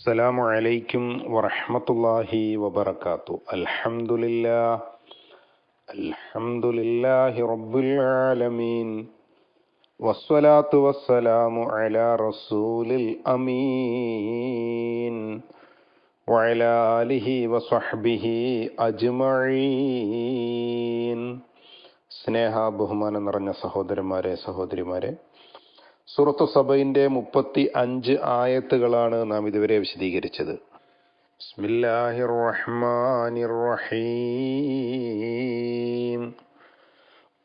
അസ്സലാമു അലൈക്കും വറഹ്മത്തുള്ളാഹി വബറകാതുഹു. അൽഹംദുലില്ലാഹി റബ്ബിൽ ആലമീൻ വസ്സലാത്തു വസ്സലാമു അലാ റസൂലിൽ അമീൻ വഅലാ ആലിഹി വസ്വഹ്ബിഹി അജ്മഈൻ. സ്നേഹ ബഹുമാനം നിറഞ്ഞ സഹോദരന്മാരെ, സഹോദരിമാരെ, സൂറത്തു സബയിന്റെ 35 ആയത്തുകളാണ് നാം ഇതുവരെ വിശദീകരിച്ചത്. ബിസ്മില്ലാഹിർ റഹ്മാനിർ റഹീം.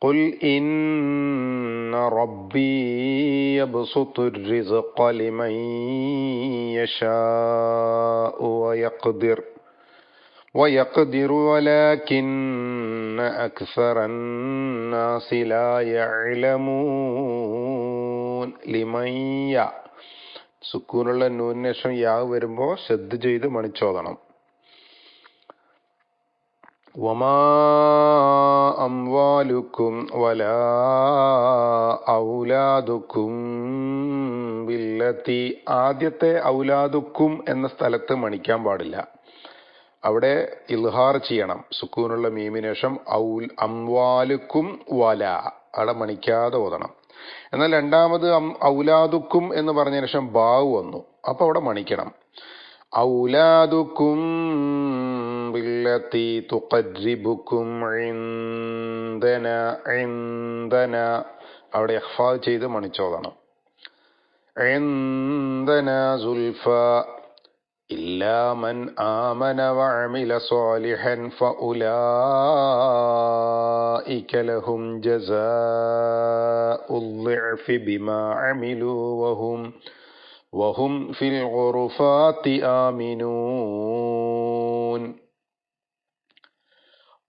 ഖുൽ ഇന്ന റബ്ബീ യബ്സുത്തുർ റിസ്ഖ ലിമൻ യശാഉ വയഖ്ദിറു വലാകിന്ന അക്സറൻ നാസി ലാ യഅലമൂൻ. ലിമയ്യ സുക്കൂനുള്ള നൂനേഷം യാ വരുമ്പോ ശ്രദ്ധ ചെയ്ത് മണിച്ചോദണം. വമാ അംവാലുക്കും വലാ ഔലാദുക്കും ബില്ലത്തി. ആദ്യത്തെ ഔലാദുക്കും എന്ന സ്ഥലത്ത് മണിക്കാൻ പാടില്ല, അവിടെ ഇൽഹാർ ചെയ്യണം. സുക്കൂനുള്ള മീമിനേഷം അംവാലുക്കും വല, അവിടെ മണിക്കാതെ ഓതണം. എന്നാൽ രണ്ടാമത് ഔലാദുക്കും എന്ന് പറഞ്ഞ ശേഷം ബാവ് വന്നു, അപ്പൊ അവിടെ മണിക്കണം. ഔലാദുക്കും ബില്ലത്തി തുഖർരിബുക്കും ഇൻദന, അവിടെ ഇഖ്ഫാ ചെയ്ത് മണിച്ചോദണം. ഇൻദന സുൽഫ ഇല്ലാ മൻ ആമന വഅമില സ്വാലിഹൻ ഫഉലൈക ലഹും ജസാഉൽ ളിഅഫി ബിമാ അമിലു വഹും ഫിൽ ഗുറുഫാതി ആമിനൂൻ.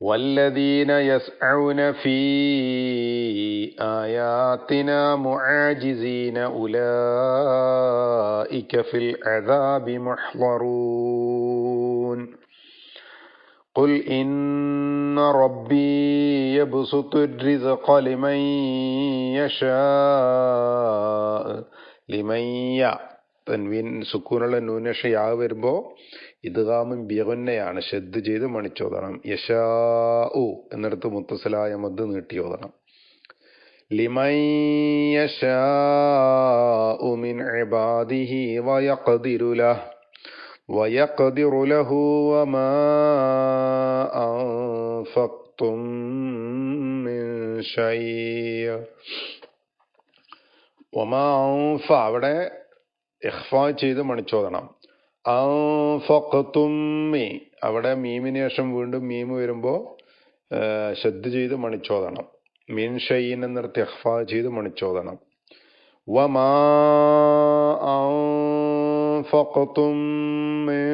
വല്ലദീന യസ്അഊന ഫീ ആയാതിനാ മുആജിസീന ഉലൈക ഫിൽ അദാബി മുഹ്ളറൂൻ. ഖുൽ ഇന്ന റബ്ബീ യബ്സുത്തുർ റിസ്ഖ ലിമൻ യശാഉ. ലിമയ്യ തൻവീൻ സുക്കൂനുള്ള നൂനേഷ യാ വരുമ്പോ ഇദ്ഗാമുൻ ബിഗുന്നയാണ്, ശ്രദ്ധ ചെയ്ത് മണിച്ചോദണം. യശാഉ എന്നിടത്ത് മുത്തസിലായ മദ് നീട്ടിയോദണം. ലിമൻ യശാഉ മിൻ ഇബാദിഹി വയഖ്ദിറു ലഹു വമാ അൻഫഖ്തും മിൻ ശൈഅ. വമാ അൻഫ അവിടെ ഇഖ്ഫാ ചെയ്ത് മണിച്ചോദണം. അൻഫഖ്തും മി, അവിടെ മീമിന് ശേഷം വീണ്ടും മീമ് വരുമ്പോ ശ്രദ്ധ ചെയ്ത് മണിച്ചോദണം. മിൻ ഷൈഇൻ എന്നിടത്ത് ഇഖ്ഫാ ചെയ്ത് മണിച്ചോദണം. വമാ അൻഫഖ്തും മിൻ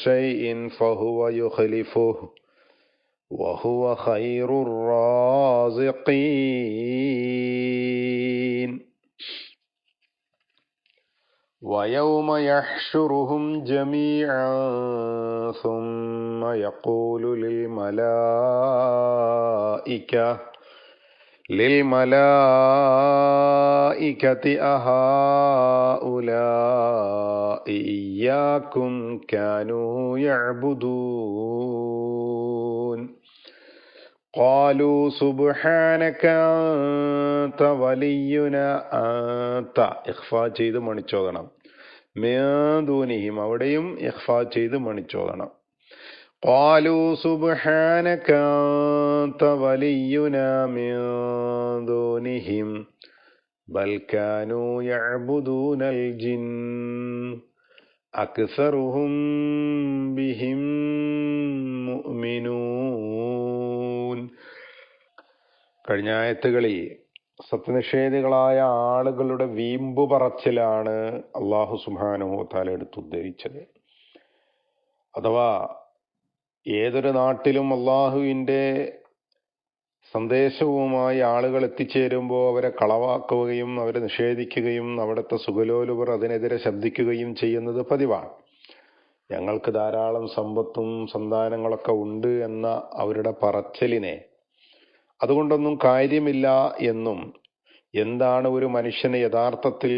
ഷൈഇൻ ഫഹുവ യുഖ്ലിഫുഹു വഹുവ ഖൈറുർ റാസിഖീൻ. ويوم يحشرهم جميعا ثم يقول للملائكة أهؤلاء إياكم كانوا يعبدون قالوا سبحانك أنت ولينا. أنت ഇഖ്ഫാ ചെയ്ത് മണിച്ചോദണം. മിൻ ദൂനിഹിം അവിടെയും ഇഖ്ഫാ ചെയ്ത് മണിച്ചോദണം. ഖാലൂ സുബ്ഹാനക അൻത വലിയുനാ മിൻ ദൂനിഹിം ബൽ കാനൂ യഅ്ബുദൂനൽ ജിന്ന അക്സറുഹും ബിഹിം മുഅ്മിനൂൻ. കഴിഞ്ഞ ആയത്തുകളിൽ സത്യനിഷേധികളായ ആളുകളുടെ വീമ്പു പറച്ചിലാണ് അള്ളാഹു സുബ്ഹാനഹു വ തആല എടുത്തുദ്ധരിച്ചത്. അഥവാ ഏതൊരു നാട്ടിലും അള്ളാഹുവിൻ്റെ സന്ദേശവുമായി ആളുകൾ എത്തിച്ചേരുമ്പോൾ അവരെ കളവാക്കുകയും അവരെ നിഷേധിക്കുകയും അവിടുത്തെ സുഖലോലുപർ അതിനെതിരെ ശബ്ദിക്കുകയും ചെയ്യുന്നത് പതിവാണ്. ഞങ്ങൾക്ക് ധാരാളം സമ്പത്തും സന്താനങ്ങളൊക്കെ ഉണ്ട് എന്ന അവരുടെ പറച്ചിലിനെ അതുകൊണ്ടൊന്നും കാര്യമില്ല എന്നും, എന്താണ് ഒരു മനുഷ്യന് യഥാർത്ഥത്തിൽ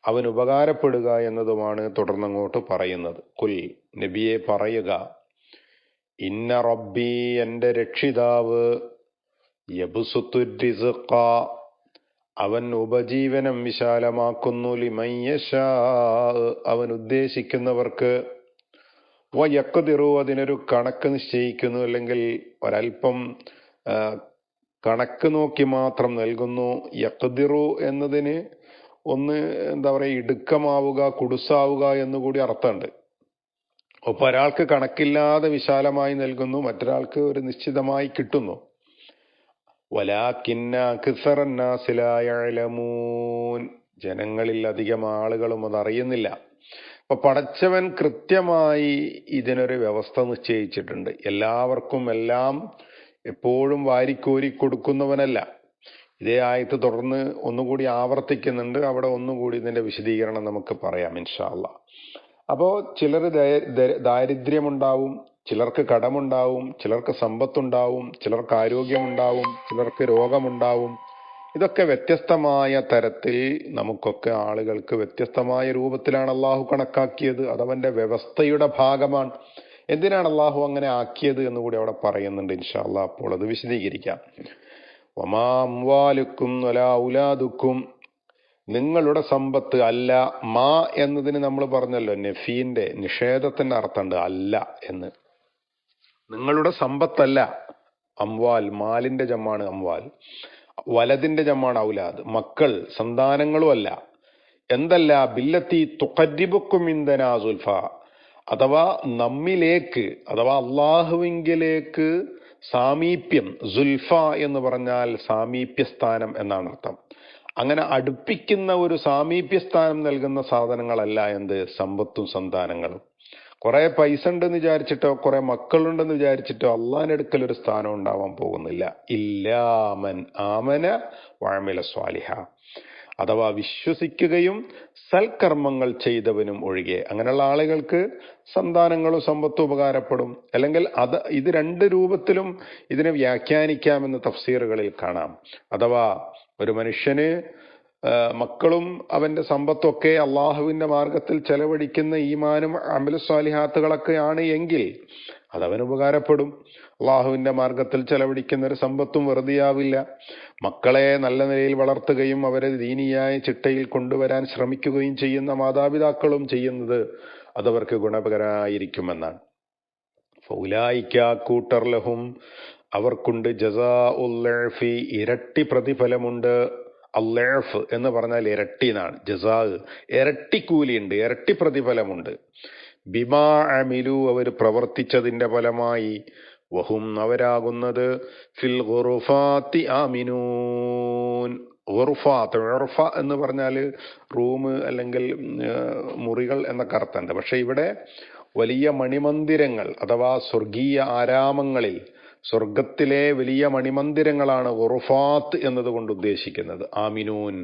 അവൻ ഉപകാരപ്പെടുക എന്നതുമാണ് തുടർന്നങ്ങോട്ട് പറയുന്നത്. കുൽ, നബിയെ പറയുക, ഇന്ന റബ്ബി, എന്റെ രക്ഷിതാവ്, യബ്സുത്തു റിസ്ഖ, അവൻ ഉപജീവനം വിശാലമാക്കുന്നു, ലിമൻ യശാ, അവൻ ഉദ്ദേശിക്കുന്നവർക്ക്, വയഖ്ദിറു, അതിനൊരു കണക്ക് നിശ്ചയിക്കുന്നു, അല്ലെങ്കിൽ ഒരൽപ്പം കണക്ക് നോക്കി മാത്രം നൽകുന്നു. യഖ്ദിറു എന്നതിന് ഒന്ന് എന്താ പറയുക, ഇടുക്കമാവുക, കുടുസാവുക എന്നുകൂടി അർത്ഥമുണ്ട്. ഒപ്പം ഒരാൾക്ക് കണക്കില്ലാതെ വിശാലമായി നൽകുന്നു, മറ്റൊരാൾക്ക് ഒരു നിശ്ചിതമായി കിട്ടുന്നു. വലാകിന്ന അക്സറന്നാസി ലാ യഅലമൂൻ, ജനങ്ങളിൽ അധികം ആളുകളും അത് അറിയുന്നില്ല. അപ്പൊ പടച്ചവൻ കൃത്യമായി ഇതിനൊരു വ്യവസ്ഥ നിശ്ചയിച്ചിട്ടുണ്ട്. എല്ലാവർക്കും എല്ലാം എപ്പോഴും വാരിക്കോരി കൊടുക്കുന്നവനല്ല. ഇതേ ആയത്ത് തുടർന്ന് ഒന്നുകൂടി ആവർത്തിക്കുന്നുണ്ട്. അവിടെ ഒന്നുകൂടി ഇതിന്റെ വിശദീകരണം നമുക്ക് പറയാം ഇൻഷാ അല്ലാ. അപ്പോ ചിലർ ദാരിദ്ര്യമുണ്ടാവും, ചിലർക്ക് കടമുണ്ടാവും, ചിലർക്ക് സമ്പത്തുണ്ടാവും, ചിലർക്ക് ആരോഗ്യമുണ്ടാവും, ചിലർക്ക് രോഗമുണ്ടാവും. ഇതൊക്കെ വ്യത്യസ്തമായ തരത്തിൽ നമുക്കൊക്കെ ആളുകൾക്ക് വ്യത്യസ്തമായ രൂപത്തിലാണ് അള്ളാഹു കണക്കാക്കിയത്. അതവന്റെ വ്യവസ്ഥയുടെ ഭാഗമാണ്. എന്തിനാണ് അള്ളാഹു അങ്ങനെ ആക്കിയത് എന്ന് കൂടി അവിടെ പറയുന്നുണ്ട് ഇൻഷാ അല്ലാ. അപ്പോൾ അത് വിശദീകരിക്കാം. വമാ അംവാലുക്കും വലാ ഔലാദുക്കും, നിങ്ങളുടെ സമ്പത്ത് അല്ല. മാ എന്നതിന് നമ്മൾ പറഞ്ഞല്ലോ, നഫീന്റെ, നിഷേധത്തിന്റെ അർത്ഥമുണ്ട്, അല്ല എന്ന്. നിങ്ങളുടെ സമ്പത്തല്ല. അംവാൽ, മാലിന്റെ ജമ്മാണ് അംവാൽ. വലതിന്റെ ജമ്മാണ് ഔലാദ്, മക്കൾ, സന്താനങ്ങളും അല്ല. എന്തല്ല, ബില്ലത്തി തുഖരിബുക്കും ഇൻദനാ സുൽഫ, അഥവാ നമ്മിലേക്ക്, അഥവാ അള്ളാഹുവിങ്കിലേക്ക് സാമീപ്യം. സുൽഫ എന്ന് പറഞ്ഞാൽ സാമീപ്യസ്ഥാനം എന്നാണ് അർത്ഥം. അങ്ങനെ അടുപ്പിക്കുന്ന ഒരു സാമീപ്യസ്ഥാനം നൽകുന്ന സാധനങ്ങളല്ല എന്ത്, സമ്പത്തും സന്താനങ്ങളും. കുറെ പൈസ ഉണ്ടെന്ന് വിചാരിച്ചിട്ടോ കുറെ മക്കളുണ്ടെന്ന് വിചാരിച്ചിട്ടോ അള്ളാഹിന്റെ അടുക്കൽ ഒരു സ്ഥാനം ഉണ്ടാവാൻ പോകുന്നില്ല. ഇല്ലാമൻ ആമന വഅമില സ്വാലിഹ, അഥവാ വിശ്വസിക്കുകയും സൽക്കർമ്മങ്ങൾ ചെയ്തവനും ഒഴികെ. അങ്ങനെയുള്ള ആളുകൾക്ക് സന്താനങ്ങളും സമ്പത്തും ഉപകാരപ്പെടും. അല്ലെങ്കിൽ ഇത് രണ്ട് രൂപത്തിലും ഇതിനെ വ്യാഖ്യാനിക്കാമെന്ന് തഫ്സീറുകളിൽ കാണാം. അഥവാ ഒരു മനുഷ്യന് മക്കളും അവന്റെ സമ്പത്തൊക്കെ അള്ളാഹുവിന്റെ മാർഗത്തിൽ ചെലവഴിക്കുന്ന ഈമാനും അമലു സ്വാലിഹാത്തുകളൊക്കെയാണ് എങ്കിൽ അതവന് ഉപകാരപ്പെടും. അള്ളാഹുവിന്റെ മാർഗത്തിൽ ചെലവഴിക്കുന്ന ഒരു സമ്പത്തും വെറുതെയാവില്ല. മക്കളെ നല്ല നിലയിൽ വളർത്തുകയും അവരെ ദീനിയായ ചിട്ടയിൽ കൊണ്ടുവരാൻ ശ്രമിക്കുകയും ചെയ്യുന്ന മാതാപിതാക്കളും ചെയ്യുന്നത് അതവർക്ക് ഗുണകരമായിരിക്കുമെന്നാണ്. ഫൗലായിക്ക, കൂട്ടർ, ലഹും, അവർക്കുണ്ട്, ജസാഉൽ ലഅഫി, ഇരട്ടി പ്രതിഫലമുണ്ട്. അല്ലഅഫ് എന്ന് പറഞ്ഞാൽ ഇരട്ടി എന്നാണ്. ജസാ, ഇരട്ടി കൂലിയുണ്ട്, ഇരട്ടി പ്രതിഫലമുണ്ട്. ബിമാ അമിലു, അവർ പ്രവർത്തിച്ചതിന്റെ ഫലമായി. വഹും, അവരാകുന്നത്, ഫിൽ ഗുറുഫാത്തി ആമിനൂൻ. ഗുർഫാത്ത്, ഉർഫ എന്ന് പറഞ്ഞാൽ റൂം അല്ലെങ്കിൽ മുറികൾ എന്നൊക്കെ അർത്ഥമുണ്ട്. പക്ഷെ ഇവിടെ വലിയ മണിമന്ദിരങ്ങൾ അഥവാ സ്വർഗീയ ആരാമങ്ങളിൽ, സ്വർഗത്തിലെ വലിയ മണിമന്ദിരങ്ങളാണ് ഗുർഫാത്ത് എന്നതുകൊണ്ട് ഉദ്ദേശിക്കുന്നത്. ആമിനൂൻ,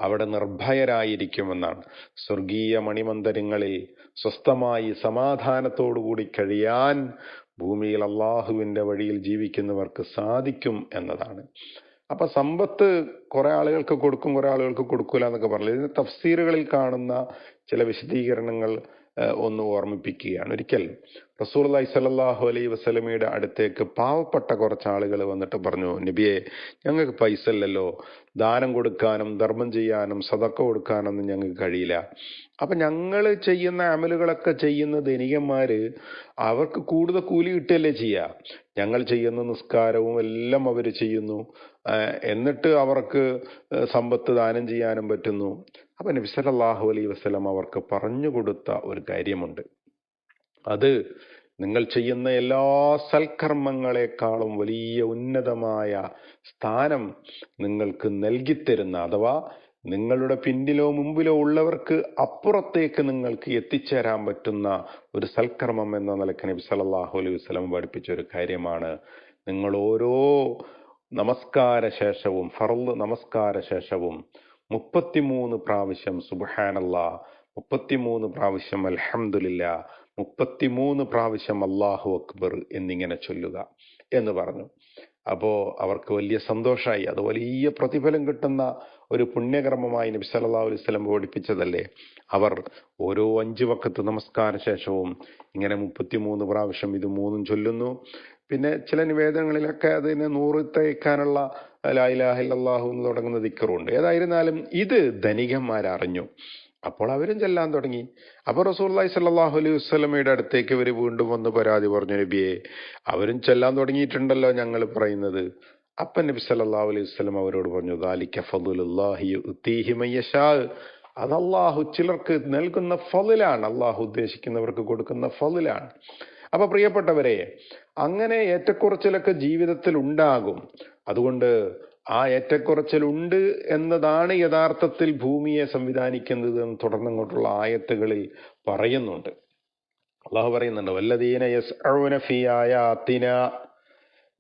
അവിടെ നിർഭയരായിരിക്കുമെന്നാണ്. സ്വർഗീയ മണിമന്ദിരങ്ങളിൽ സ്വസ്ഥമായി സമാധാനത്തോടുകൂടി കഴിയാൻ ഭൂമിയിൽ അള്ളാഹുവിന്റെ വഴിയിൽ ജീവിക്കുന്നവർക്ക് സാധിക്കും എന്നതാണ്. അപ്പൊ സമ്പത്ത് കുറെ ആളുകൾക്ക് കൊടുക്കും, കുറെ ആളുകൾക്ക് കൊടുക്കൂല എന്നൊക്കെ പറഞ്ഞു. ഇതിന് തഫ്സീറുകളിൽ കാണുന്ന ചില വിശദീകരണങ്ങൾ ഒന്ന് ഓർമ്മിപ്പിക്കുകയാണ്. ഒരിക്കൽ റസൂലുള്ളാഹി സ്വല്ലല്ലാഹു അലൈഹി വസല്ലമയുടെ അടുത്തേക്ക് പാവപ്പെട്ട കുറച്ച് ആളുകൾ വന്നിട്ട് പറഞ്ഞു, നബിയെ, ഞങ്ങൾക്ക് പൈസ ഇല്ലല്ലോ, ദാനം കൊടുക്കാനും ധർമ്മം ചെയ്യാനും സദഖ കൊടുക്കാനൊന്നും ഞങ്ങൾക്ക് കഴിയില്ല. അപ്പൊ ഞങ്ങൾ ചെയ്യുന്ന അമലുകളൊക്കെ ചെയ്യുന്ന ധനികന്മാര് അവർക്ക് കൂടുതൽ കൂലി കിട്ടുകയല്ലേ ചെയ്യുക. ഞങ്ങൾ ചെയ്യുന്ന നിസ്കാരവും എല്ലാം അവർ ചെയ്യുന്നു, എന്നിട്ട് അവർക്ക് സമ്പത്ത് ദാനം ചെയ്യാനും പറ്റുന്നു. അപ്പൊ നബി സല്ലല്ലാഹു അലൈഹി വസല്ലം അവർക്ക് പറഞ്ഞു കൊടുത്ത ഒരു കാര്യമുണ്ട്. അത് നിങ്ങൾ ചെയ്യുന്ന എല്ലാ സൽക്കർമ്മങ്ങളെക്കാളും വലിയ ഉന്നതമായ സ്ഥാനം നിങ്ങൾക്ക് നൽകിത്തരുന്ന, അഥവാ നിങ്ങളുടെ പിന്നിലോ മുമ്പിലോ ഉള്ളവർക്ക് അപ്പുറത്തേക്ക് നിങ്ങൾക്ക് എത്തിച്ചേരാൻ പറ്റുന്ന ഒരു സൽക്കർമ്മം എന്ന നിലയ്ക്ക് നബി സല്ലല്ലാഹു അലൈഹി വസല്ലം പഠിപ്പിച്ച ഒരു കാര്യമാണ്. നിങ്ങൾ ഓരോ നമസ്കാര ശേഷവും, ഫർള് നമസ്കാര ശേഷവും 33 പ്രാവശ്യം സുബ്ഹാനല്ലാഹ്, 33 പ്രാവശ്യം അൽഹംദുലില്ലാ, 33 പ്രാവശ്യം അല്ലാഹു അക്ബർ എന്നിങ്ങനെ ചൊല്ലുക എന്ന് പറഞ്ഞു. അപ്പോൾ അവർക്ക് വലിയ സന്തോഷമായി. അത് വലിയ പ്രതിഫലം കിട്ടുന്ന ഒരു പുണ്യകർമ്മമായി നബി സല്ലല്ലാഹു അലൈഹി വസല്ലം പഠിപ്പിച്ചതല്ലേ. അവർ ഓരോ 5 വഖത്ത് നമസ്കാര ശേഷവും ഇങ്ങനെ 33 പ്രാവശ്യം ഇത് മൂന്നും ചൊല്ലുന്നു. പിന്നെ ചില നിവേദനങ്ങളിലൊക്കെ അതിന് 100 തയ്ക്കാനുള്ള ലാ ഇലാഹ ഇല്ലല്ലാഹു എന്ന് തുടങ്ങുന്ന ദിക്റുണ്ട്. ഏതായിരുന്നാലും ഇത് ധനികന്മാരറിഞ്ഞു. അപ്പോൾ അവരും ചെല്ലാൻ തുടങ്ങി. അപ്പോൾ റസൂലുള്ളാഹി സ്വല്ലല്ലാഹു അലൈഹി വസല്ലമയുടെ അടുത്തേക്ക് ഇവർ വീണ്ടും വന്ന് പരാതി പറഞ്ഞു, നബിയെ അവരും ചെല്ലാൻ തുടങ്ങിയിട്ടുണ്ടല്ലോ ഞങ്ങൾ പറയുന്നത്. അപ്പം നബി സല്ലല്ലാഹു അലൈഹി വസല്ലം അവരോട് പറഞ്ഞു, ദാലിക ഫദ്ലുല്ലാഹി യുഅ്തീഹി മയ്യശാ, അത് അള്ളാഹു ചിലർക്ക് നൽകുന്ന ഫളിലാണ്, അള്ളാഹു ഉദ്ദേശിക്കുന്നവർക്ക് കൊടുക്കുന്ന ഫളിലാണ്. അപ്പൊ പ്രിയപ്പെട്ടവരെ, അങ്ങനെ ഏറ്റക്കുറച്ചിലൊക്കെ ജീവിതത്തിൽ ഉണ്ടാകും. അതുകൊണ്ട് ആ ഏറ്റക്കുറച്ചിലുണ്ട് എന്നതാണ് യഥാർത്ഥത്തിൽ ഭൂമിയെ സംവിധാനിക്കുന്നത് എന്ന് തുടർന്നങ്ങോട്ടുള്ള ആയത്തുകളിൽ പറയുന്നുണ്ട്. അള്ളാഹു പറയുന്നുണ്ട്, വല്ലദീന യസ്അഊന ഫീ ആയാതിനാ,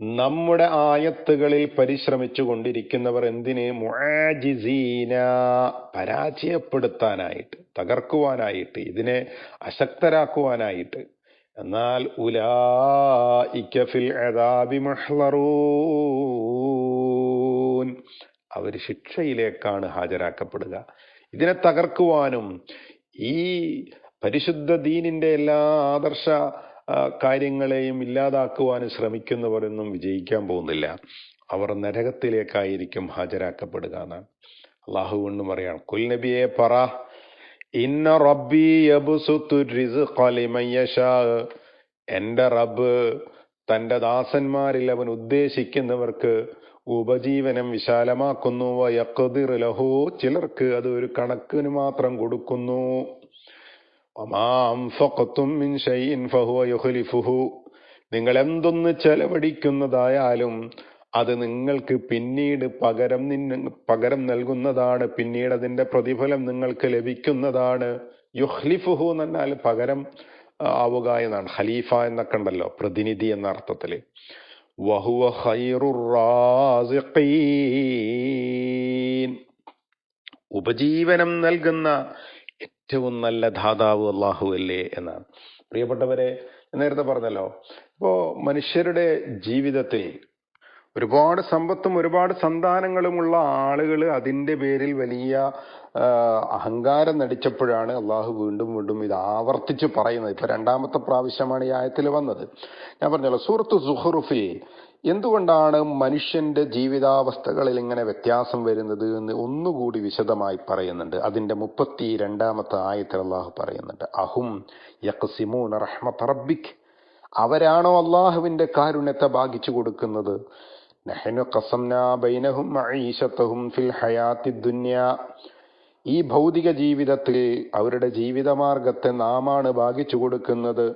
നമ്മുടെ ആയത്തുകളിൽ പരിശ്രമിച്ചു കൊണ്ടിരിക്കുന്നവർ എന്തിന്? മുആജിസീന, പരാജയപ്പെടുത്താനായിട്ട്, തകർക്കുവാനായിട്ട്, ഇതിനെ അശക്തരാക്കുവാനായിട്ട്. എന്നാൽ ഉലൈക ഫിൽ അദാബി മുഹ്ളറൂൻ, അവർ ശിക്ഷയിലേക്കാണ് ഹാജരാക്കപ്പെടുക. ഇതിനെ തകർക്കുവാനും ഈ പരിശുദ്ധ ദീനിന്റെ എല്ലാ ആദർശ കാര്യങ്ങളെയും ഇല്ലാതാക്കുവാനും ശ്രമിക്കുന്നവരൊന്നും വിജയിക്കാൻ പോകുന്നില്ല. അവർ നരകത്തിലേക്കായിരിക്കും ഹാജരാക്കപ്പെടുക എന്നാണ് അള്ളാഹു കൊണ്ട് പറയാണ്. കുൽ നബിയെ പറ, ഇന്ന റബ്ബി യബ്സുത്തു റിസ്ഖ ലിമൻ യശാ, എന്റെ റബ്ബ് തന്റെ ദാസന്മാരിൽ അവൻ ഉദ്ദേശിക്കുന്നവർക്ക് ഉപജീവനം വിശാലമാക്കുന്നു. വയഖ്ദിർ ലഹു, ചിലർക്ക് അത് ഒരു കണക്കിന് മാത്രം കൊടുക്കുന്നു. വമാ അൻഫഖ്തും മിൻ ശൈഇൻ ഫഹുവ യുഖ്ലിഫുഹു, നിങ്ങൾ എന്തൊന്ന് ചെലവഴിക്കുന്നതായാലും അത് നിങ്ങൾക്ക് പിന്നീട് പകരം നൽകുന്നതാണ്, പിന്നീട് അതിന്റെ പ്രതിഫലം നിങ്ങൾക്ക് ലഭിക്കുന്നതാണ്. യുഖ്ലിഫുഹു എന്നാൽ പകരം ആവുക എന്നാണ്. ഖലീഫ എന്നൊക്കെ ഉണ്ടല്ലോ, പ്രതിനിധി എന്ന അർത്ഥത്തില്. വഹുവ ഖൈറുർ റാസിഖീൻ, ഉപജീവനം നൽകുന്ന ഏറ്റവും നല്ല ദാതാവ് അള്ളാഹു അല്ലേ എന്നാണ്. പ്രിയപ്പെട്ടവരെ, നേരത്തെ പറഞ്ഞല്ലോ, ഇപ്പോ മനുഷ്യരുടെ ജീവിതത്തിൽ ഒരുപാട് സമ്പത്തും ഒരുപാട് സന്താനങ്ങളുമുള്ള ആളുകൾ അതിന്റെ പേരിൽ വലിയ അഹങ്കാരം നടിച്ചപ്പോഴാണ് അള്ളാഹു വീണ്ടും വീണ്ടും ഇത് ആവർത്തിച്ച് പറയുന്നത്. ഇപ്പൊ 2ാമത്തെ പ്രാവശ്യമാണ് ഈ ആയത്തിൽ വന്നത്. ഞാൻ പറഞ്ഞല്ലോ, സൂറത്ത് സുഖ്റുഫിൽ എന്തുകൊണ്ടാണ് മനുഷ്യന്റെ ജീവിതാവസ്ഥകളിൽ ഇങ്ങനെ വ്യത്യാസം വരുന്നത് എന്ന് ഒന്നുകൂടി വിശദമായി പറയുന്നുണ്ട്. അതിന്റെ 32ാമത്തെ ആയത്തിൽ അള്ളാഹു പറയുന്നുണ്ട്, അഹും യഖ്സിമൂന റഹ്മത റബ്ബിക്, അവരാണോ അള്ളാഹുവിന്റെ കാരുണ്യത്തെ ഭാഗിച്ചു കൊടുക്കുന്നത്? നഹ്നു ഖസംനാ ബൈനഹും മഈശതഹും ഫിൽ ഹയാത്തിദ് ദുനിയാ, ഈ ഭൗതിക ജീവിതത്തിൽ അവരുടെ ജീവിതമാർഗത്തെ നാമാണ് ഭാഗിച്ചു കൊടുക്കുന്നത്.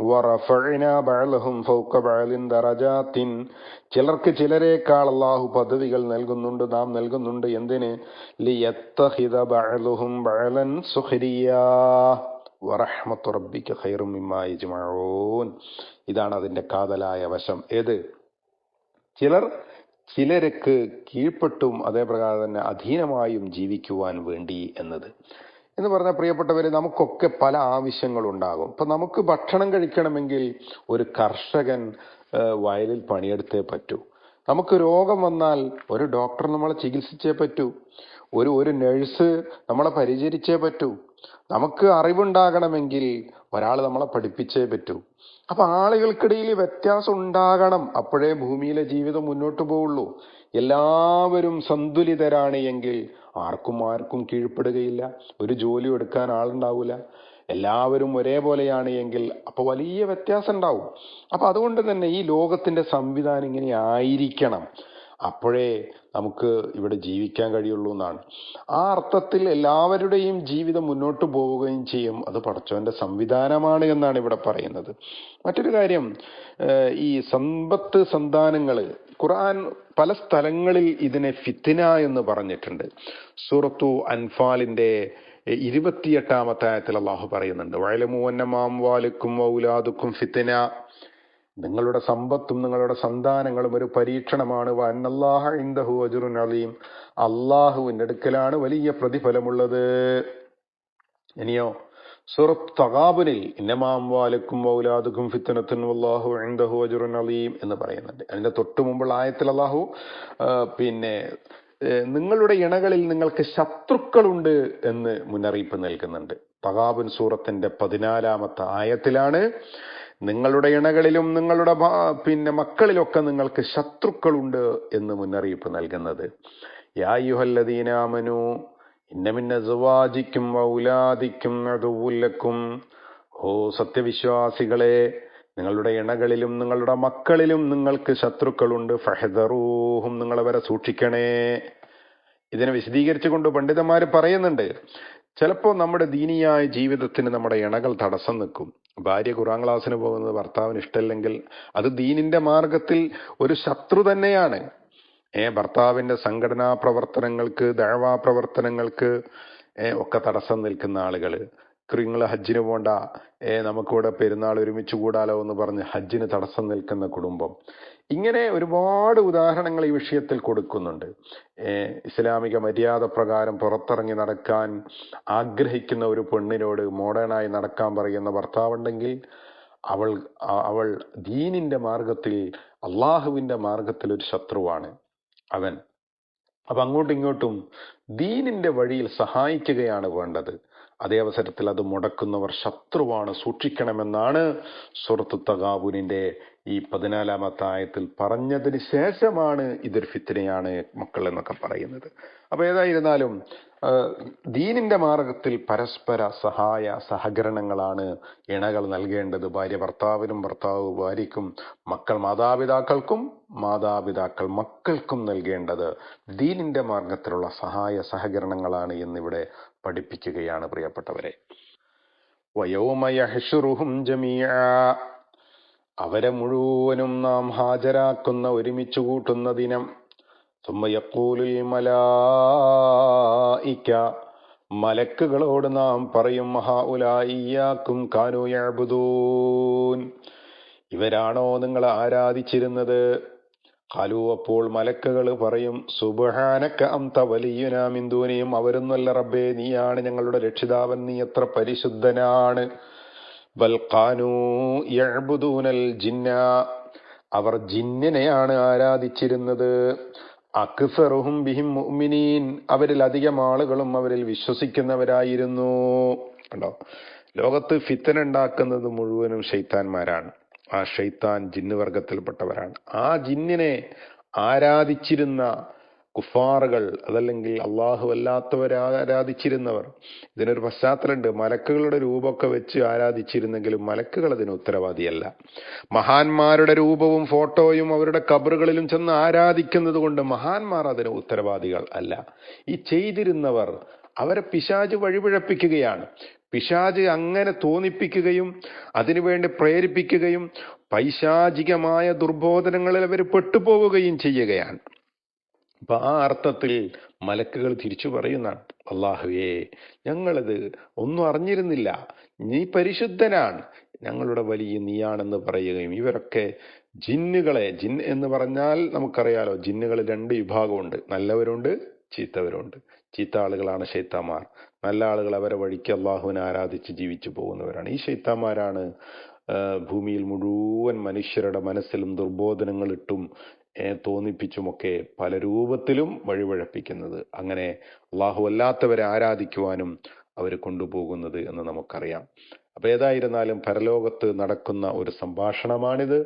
വറഫഅനാ ബഅലഹും ഫൗക ബഅലിൻ ദറജാത്തിൻ, ചിലർക്ക് ചിലരേക്കാൾ അല്ലാഹു പദവികൾ നൽകുന്നുണ്ട്, നാം നൽകുന്നുണ്ട്. എന്തിന്? ലിയത്തഖിദ ബഅലുഹും ബഅലൻ സുഖ്രിയാ വറഹ്മത്തു റബ്ബിക ഖൈറും മിമ്മാ യജ്മഊൻ. ഇതാണ് അതിന്റെ കാതലായ വശം. ഏത്? ചിലർ ചിലർക്ക് കീഴ്പ്പെട്ടും അതേപ്രകാരം തന്നെ അധീനമായും ജീവിക്കുവാൻ വേണ്ടി എന്നത്. എന്ന് പറഞ്ഞാൽ പ്രിയപ്പെട്ടവരെ, നമുക്കൊക്കെ പല ആവശ്യങ്ങളുണ്ടാകും. ഇപ്പൊ നമുക്ക് ഭക്ഷണം കഴിക്കണമെങ്കിൽ ഒരു കർഷകൻ വയലിൽ പണിയെടുത്തേ പറ്റൂ. നമുക്ക് രോഗം വന്നാൽ ഒരു ഡോക്ടർ നമ്മളെ ചികിത്സിച്ചേ പറ്റൂ. ഒരു നഴ്സ് നമ്മളെ പരിചരിച്ചേ പറ്റൂ. നമുക്ക് അറിവുണ്ടാകണമെങ്കിൽ ഒരാൾ നമ്മളെ പഠിപ്പിച്ചേ പറ്റൂ. അപ്പൊ ആളുകൾക്കിടയിൽ വ്യത്യാസം ഉണ്ടാകണം, അപ്പോഴേ ഭൂമിയിലെ ജീവിതം മുന്നോട്ട് പോവുള്ളൂ. എല്ലാവരും സന്തുലിതരാണ് എങ്കിൽ ആർക്കും കീഴ്പ്പെടുകയില്ല, ഒരു ജോലി എടുക്കാൻ ആളുണ്ടാവില്ല. എല്ലാവരും ഒരേപോലെയാണ് എങ്കിൽ അപ്പൊ വലിയ വ്യത്യാസം ഉണ്ടാവും. അപ്പൊ അതുകൊണ്ട് തന്നെ ഈ ലോകത്തിന്റെ സംവിധാനം ഇങ്ങനെ ആയിരിക്കണം, അപ്പോഴേ നമുക്ക് ഇവിടെ ജീവിക്കാൻ കഴിയുള്ളൂ എന്നാണ്. ആ അർത്ഥത്തിൽ എല്ലാവരുടെയും ജീവിതം മുന്നോട്ട് പോവുകയും ചെയ്യും. അത് പടച്ചവന്റെ സംവിധാനമാണ് എന്നാണ് ഇവിടെ പറയുന്നത്. മറ്റൊരു കാര്യം, ഈ സമ്പത്ത് സന്താനങ്ങള്, ഖുർആൻ പല സ്ഥലങ്ങളിൽ ഇതിനെ ഫിത്ന എന്ന് പറഞ്ഞിട്ടുണ്ട്. സൂറത്തു അൻഫാലിന്റെ 28ാമത്തെ ആയത്തിൽ അള്ളാഹു പറയുന്നുണ്ട്, വഅലമു അന്നമാ അംവാലുക്കും വഔലാദുക്കും ഫിത്ന, നിങ്ങളുടെ സമ്പത്തും നിങ്ങളുടെ സന്താനങ്ങളും ഒരു പരീക്ഷണമാണ്. വഅന്നല്ലാഹ ഇൻദഹു അജ്റുൻ അലീം, അള്ളാഹുവിന്റെ അടുക്കലാണ് വലിയ പ്രതിഫലമുള്ളത്. ഇനിയോ സൂറത്ത് തഗാബുനിൽ ഇന്നമാ അംവാലുക്കും വൗലാദുക്കും ഫിത്നത്തുൻ വല്ലാഹു ഇൻദഹു അജ്റുൻ അലീം എന്ന് പറയുന്നുണ്ട്. അതിന്റെ തൊട്ടു മുമ്പുള്ള ആയത്തിൽ അല്ലാഹു നിങ്ങളുടെ ഇണകളിൽ നിങ്ങൾക്ക് ശത്രുക്കളുണ്ട് എന്ന് മുന്നറിയിപ്പ് നൽകുന്നുണ്ട്. തഗാബുൻ സൂറത്തിന്റെ 14-ാമത്തെ ആയത്തിലാണ് നിങ്ങളുടെ ഇണകളിലും നിങ്ങളുടെ മക്കളിലൊക്കെ നിങ്ങൾക്ക് ശത്രുക്കളുണ്ട് എന്ന് മുന്നറിയിപ്പ് നൽകുന്നത്. യാ അയ്യുഹല്ലദീന ആമനൂ ഇന്ന മിൻ അസ്വാജിക്കും വൗലാദിക്കും അദുവ്വുൻ ലക്കും. ഓ സത്യവിശ്വാസികളെ, നിങ്ങളുടെ ഇണകളിലും നിങ്ങളുടെ മക്കളിലും നിങ്ങൾക്ക് ശത്രുക്കളുണ്ട്. ഫഹദറൂഹും, നിങ്ങൾ അവരെ സൂക്ഷിക്കണേ. ഇതിനെ വിശദീകരിച്ചുകൊണ്ട് പണ്ഡിതന്മാർ പറയുന്നുണ്ട്, ചിലപ്പോൾ നമ്മുടെ ദീനിയായ ജീവിതത്തിന് നമ്മുടെ ഇണകൾ തടസ്സം നിൽക്കും. ഭാര്യ ഖുർആൻ ക്ലാസ്സിന് പോകുന്നത് ഭർത്താവിന് ഇഷ്ടമല്ലെങ്കിൽ അത് ദീനിന്റെ മാർഗത്തിൽ ഒരു ശത്രു തന്നെയാണ്. ഭർത്താവിന്റെ സംഘടനാ പ്രവർത്തനങ്ങൾക്ക്, ദഅവാ പ്രവർത്തനങ്ങൾക്ക് ഒക്കെ തടസ്സം നിൽക്കുന്ന ആളുകള്, നിങ്ങൾ ഹജ്ജിന് പോണ്ട, നമുക്കിവിടെ പെരുന്നാൾ ഒരുമിച്ച് കൂടാലോ എന്ന് പറഞ്ഞ് ഹജ്ജിന് തടസ്സം നിൽക്കുന്ന കുടുംബം. ഇങ്ങനെ ഒരുപാട് ഉദാഹരണങ്ങൾ ഈ വിഷയത്തിൽ കൊടുക്കുന്നുണ്ട്. ഇസ്ലാമിക മര്യാദ പ്രകാരം പുറത്തിറങ്ങി നടക്കാൻ ആഗ്രഹിക്കുന്ന ഒരു പെണ്ണിനോട് മോഡേണായി നടക്കാൻ പറയുന്ന ഭർത്താവുണ്ടെങ്കിൽ അവൾ ദീനിന്റെ മാർഗത്തിൽ, അള്ളാഹുവിന്റെ മാർഗത്തിൽ ഒരു ശത്രുവാണ് അവൻ. അപ്പൊ അങ്ങോട്ടും ഇങ്ങോട്ടും ദീനിന്റെ വഴിയിൽ സഹായിക്കുകയാണ് വേണ്ടത്. അതേ അവസരത്തിൽ അത് മുടക്കുന്നവർ ശത്രുവാണ്, സൂക്ഷിക്കണമെന്നാണ് സൂറത്ത് തഗാബുനിന്റെ ഈ 14-ാമത്തെ ആയത്തിൽ പറഞ്ഞതിന് ശേഷമാണ് ഇതൊരു ഫിത്നയാണ് മക്കൾ എന്നൊക്കെ പറയുന്നത്. അപ്പൊ ഏതായിരുന്നാലും ദീനിന്റെ മാർഗത്തിൽ പരസ്പര സഹായ സഹകരണങ്ങളാണ് ഇണകൾ നൽകേണ്ടത്. ഭാര്യ ഭർത്താവിനും, ഭർത്താവ് ഭാര്യയ്ക്കും, മക്കൾ മാതാപിതാക്കൾക്കും, മാതാപിതാക്കൾ മക്കൾക്കും നൽകേണ്ടത് ദീനിന്റെ മാർഗത്തിലുള്ള സഹായ സഹകരണങ്ങളാണ് എന്നിവിടെ പഠിപ്പിക്കുകയാണ് പ്രിയപ്പെട്ടവരെ. വയൗമ യഹ്ശുറുഹും ജമീഅ, അവരെ മുഴുവനും നാം ഹാജരാക്കുന്ന, ഒരുമിച്ച് കൂട്ടുന്ന ദിനം. സുമ്മ യഖൂലുൽ മലായിക, മലക്കുകളോട് നാം പറയും, ഹൗലാഇ ഇയ്യാകും കാനൂ യഅ്ബുദൂൻ, ഇവരാണോ നിങ്ങൾ ആരാധിച്ചിരുന്നത്? ഖാലൂ, അപ്പോൾ മലക്കുകൾ പറയും, സുബ്ഹാനക അൻത വലിയുനാ മിൻ ദൂനിഹിം, അവരൊന്നുമല്ല റബ്ബേ, നീയാണ് ഞങ്ങളുടെ രക്ഷിതാവൻ, നീ എത്ര പരിശുദ്ധനാണ്. ബൽ ഖാനൂ യഅ്ബുദൂനൽ ജിന്ന, അവർ ജിന്നിനെയാണ് ആരാധിച്ചിരുന്നത്. അക്സറുഹും ബിഹിം മുഅ്മിനീൻ, അവരിൽ അധികം ആളുകളും അവരിൽ വിശ്വസിക്കുന്നവരായിരുന്നു. കണ്ടോ, ലോകത്ത് ഫിത്ന ഉണ്ടാക്കുന്നത് മുഴുവനും ശൈത്താന്മാരാണ്. ആ ശൈത്താൻ ജിന്ന് വർഗത്തിൽപ്പെട്ടവരാണ്. ആ ജിന്നിനെ ആരാധിച്ചിരുന്ന കുഫാറുകൾ, അതല്ലെങ്കിൽ അള്ളാഹു അല്ലാത്തവരെ ആരാധിച്ചിരുന്നവർ. ഇതിനൊരു പശ്ചാത്തലമുണ്ട്. മലക്കുകളുടെ രൂപമൊക്കെ വെച്ച് ആരാധിച്ചിരുന്നെങ്കിലും മലക്കുകൾ അതിന് ഉത്തരവാദിയല്ല. മഹാന്മാരുടെ രൂപവും ഫോട്ടോയും അവരുടെ ഖബറുകളിലും ചെന്ന് ആരാധിക്കുന്നത് കൊണ്ട് മഹാന്മാർ അതിന് ഉത്തരവാദികൾ അല്ല. ഈ ചെയ്തിരുന്നവർ, അവരെ പിശാച് വഴിപിഴപ്പിക്കുകയാണ്. പിശാച് അങ്ങനെ തോന്നിപ്പിക്കുകയും അതിനുവേണ്ടി പ്രേരിപ്പിക്കുകയും പൈശാചികമായ ദുർബോധനങ്ങളിൽ അവർ പെട്ടുപോവുകയും ചെയ്യുകയാണ്. അപ്പൊ ആ അർത്ഥത്തിൽ മലക്കുകൾ തിരിച്ചു പറയുന്നതാണ്, അല്ലാഹുവേ, ഞങ്ങളിത് ഒന്നും അറിഞ്ഞിരുന്നില്ല, നീ പരിശുദ്ധനാണ്, ഞങ്ങളുടെ വലിയ നീയാണെന്ന് പറയുകയും, ഇവരൊക്കെ ജിന്നുകളെ, ജിൻ എന്ന് പറഞ്ഞാൽ നമുക്കറിയാലോ, ജിന്നുകൾ 2 വിഭാഗമുണ്ട്, നല്ലവരുണ്ട്, ചീത്തവരുണ്ട്. ചീത്ത ആളുകളാണ് ശൈത്താന്മാർ, നല്ല ആളുകൾ അവരെ വഴിക്ക് അള്ളാഹുവിനെ ആരാധിച്ച് ജീവിച്ചു പോകുന്നവരാണ്. ഈ ശൈത്താന്മാരാണ് ഭൂമിയിൽ മുഴുവൻ മനുഷ്യരുടെ മനസ്സിലും ദുർബോധനങ്ങൾ ഇട്ടും തോന്നിപ്പിച്ചുമൊക്കെ പല രൂപത്തിലും വഴിവഴപ്പിക്കുന്നത്. അങ്ങനെ അള്ളാഹു അല്ലാത്തവരെ ആരാധിക്കുവാനും അവർ കൊണ്ടുപോകുന്നത് എന്ന് നമുക്കറിയാം. അപ്പൊ ഏതായിരുന്നാലും പരലോകത്ത് നടക്കുന്ന ഒരു സംഭാഷണമാണിത്.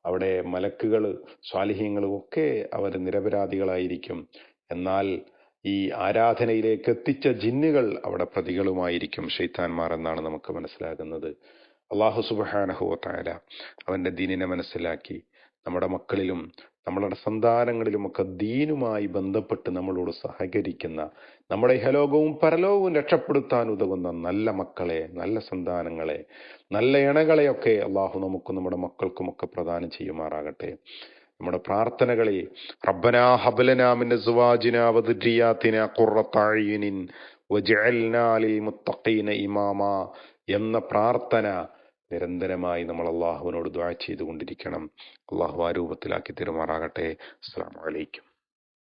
അവിടെ മലക്കുകൾ, സ്വാലിഹീങ്ങളും ഒക്കെ അവർ നിരപരാധികളായിരിക്കും. എന്നാൽ ഈ ആരാധനയിലേക്ക് എത്തിച്ച ജിന്നുകൾ അവിടെ പ്രതികളുമായിരിക്കും, ശൈത്താന്മാർ എന്നാണ് നമുക്ക് മനസ്സിലാകുന്നത്. അല്ലാഹു സുബ്ഹാനഹു വ തആല അവന്റെ ദീനിനെ മനസ്സിലാക്കി നമ്മുടെ മക്കളിലും നമ്മളുടെ സന്താനങ്ങളിലുമൊക്കെ ദീനുമായി ബന്ധപ്പെട്ട് നമ്മളോട് സഹകരിക്കുന്ന, നമ്മുടെ ഇഹലോകവും പരലോകവും രക്ഷപ്പെടുത്താൻ ഉതകുന്ന നല്ല മക്കളെ, നല്ല സന്താനങ്ങളെ, നല്ല ഇണകളെയൊക്കെ അള്ളാഹു നമുക്കും നമ്മുടെ മക്കൾക്കുമൊക്കെ പ്രദാനം ചെയ്യുമാറാകട്ടെ. നമ്മുടെ പ്രാർത്ഥനകളിൽ റബ്ബനാ ഹബ്ലനാ മിൻ അസ്വാജിനാ വദുരിയാതിനാ ഖുർറത അയ്യുനിൻ വജഅൽനാ ലിൽ മുത്തഖീന ഇമാമാ എന്ന പ്രാർത്ഥന നിരന്തരമായി നമ്മൾ അള്ളാഹുവിനോട് ദുആ ചെയ്തുകൊണ്ടിരിക്കണം. അള്ളാഹു ആ രൂപത്തിലാക്കി തരുമാറാകട്ടെ. അസ്സലാമു അലൈക്കും.